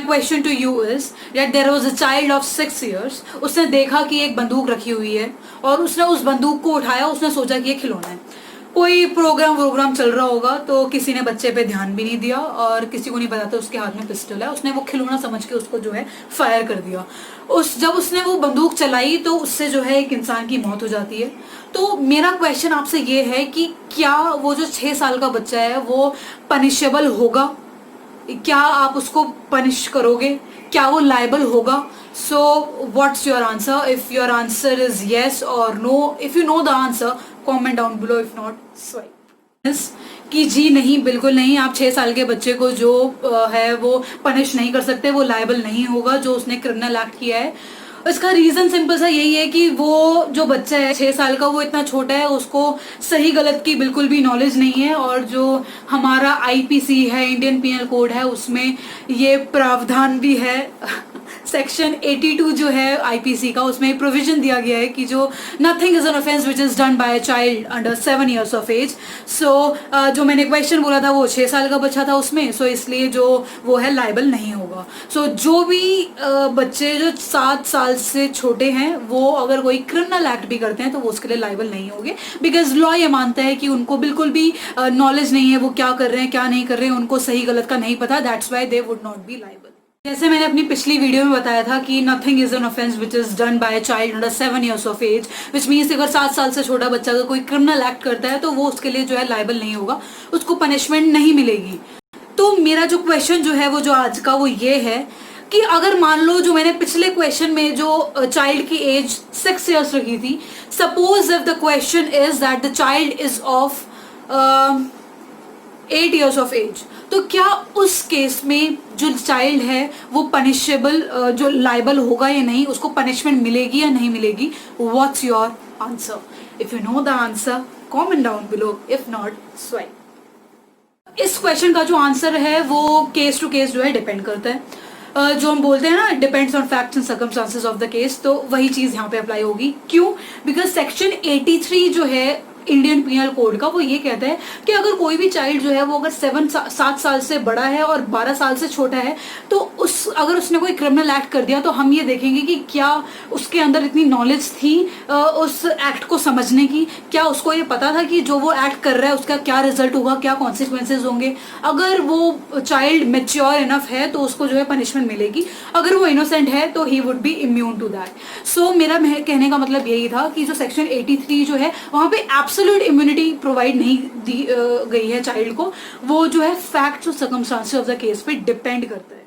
Question to you is that there was a child of 6 years. उसने देखा कि एक बंदूक रखी हुई है और उसने उस बंदूक को उठाया. उसने सोचा कि ये खिलौना है. कोई प्रोग्राम चल रहा होगा तो किसी ने बच्चे पे ध्यान भी नहीं दिया और किसी को नहीं पता था उसके हाथ में पिस्टल है. उसने वो खिलौना समझ के उसको जो है फायर कर दिया. जब उसने वो बंदूक चलाई तो उससे जो है एक इंसान की मौत हो जाती है. तो मेरा क्वेश्चन आपसे ये है कि क्या वो जो 6 साल का बच्चा है वो पनिशेबल होगा? क्या आप उसको पनिश करोगे? क्या वो लाइबल होगा? So what's your answer? If your answer is yes और no, if you know the answer comment down below. If not swipe कि जी नहीं, बिल्कुल नहीं. आप 6 साल के बच्चे को जो है वो पनिश नहीं कर सकते, वो लायबल नहीं होगा जो उसने क्रिमिनल एक्ट किया है. इसका रीजन सिंपल सा यही है कि वो जो बच्चा है 6 साल का, वो इतना छोटा है, उसको सही गलत की बिल्कुल भी नॉलेज नहीं है. और जो हमारा आईपीसी है, इंडियन पिनल कोड है, उसमें ये प्रावधान भी है सेक्शन 82 जो है आईपीसी का, उसमें प्रोविजन दिया गया है कि जो nothing is an offence which is done by a child under 7 years of age. So जो मैंने क्वेश्चन बोला था वो 6 साल का बच्चा था उसमें. सो इसलिए जो वो है लाइबल नहीं होगा. सो जो भी बच्चे जो 7 साल से छोटे हैं वो अगर कोई क्रिमिनल एक्ट भी करते हैं तो वो उसके लिए लाइबल नहीं होंगे. बिकॉज लॉ ये मानता है कि उनको बिल्कुल भी नॉलेज नहीं है वो क्या कर रहे हैं क्या नहीं कर रहे हैं, उनको सही गलत का नहीं पता. That's why they would not be liable. जैसे मैंने अपनी पिछली वीडियो में बताया था कि nothing is an offence which is done by a child under 7 years of age, which means अगर 7 साल से छोटा बच्चा अगर कोई क्रिमिनल एक्ट करता है तो वो उसके लिए जो है लाइबल नहीं होगा, उसको पनिशमेंट नहीं मिलेगी. तो मेरा जो क्वेश्चन जो है वो जो आज का वो ये है कि अगर मान लो जो मैंने पिछले क्वेश्चन में जो चाइल्ड की एज 6 years रखी थी, suppose if the question is that the child is of 8 years of age, तो क्या उस केस में जो चाइल्ड है वो पनिशेबल, जो लाइबल होगा या नहीं, उसको पनिशमेंट मिलेगी या नहीं मिलेगी? What's your answer? If you know the answer comment down below. If not swipe. इस क्वेश्चन का जो आंसर है वो केस टू केस जो है डिपेंड करता है. जो हम बोलते हैं ना, depends on facts and circumstances of the case, तो वही चीज यहाँ पे अप्लाई होगी. क्यों? बिकॉज सेक्शन 83 जो है इंडियन पिनल कोड का वो ये कहता है कि अगर कोई भी चाइल्ड जो है वो अगर 7 साल से बड़ा है और 12 साल से छोटा है तो अगर उसने कोई क्रिमिनल एक्ट कर दिया तो हम ये देखेंगे कि क्या उसके अंदर इतनी नॉलेज थी उस एक्ट को समझने की, क्या उसको ये पता था कि जो वो एक्ट कर रहा है उसका क्या रिजल्ट होगा, क्या कॉन्सिक्वेंसेज होंगे. अगर वो चाइल्ड मेच्योर इनफ है तो उसको जो है पनिशमेंट मिलेगी. अगर वो इनोसेंट है तो he would be immune to that. So मेरा कहने का मतलब यही था कि जो सेक्शन 83 जो है वहाँ पे एब्सोल्यूट इम्यूनिटी प्रोवाइड नहीं दी गई है चाइल्ड को. वो जो है फैक्ट्स और सर्कमस्टांसेस ऑफ द केस पे डिपेंड करता है.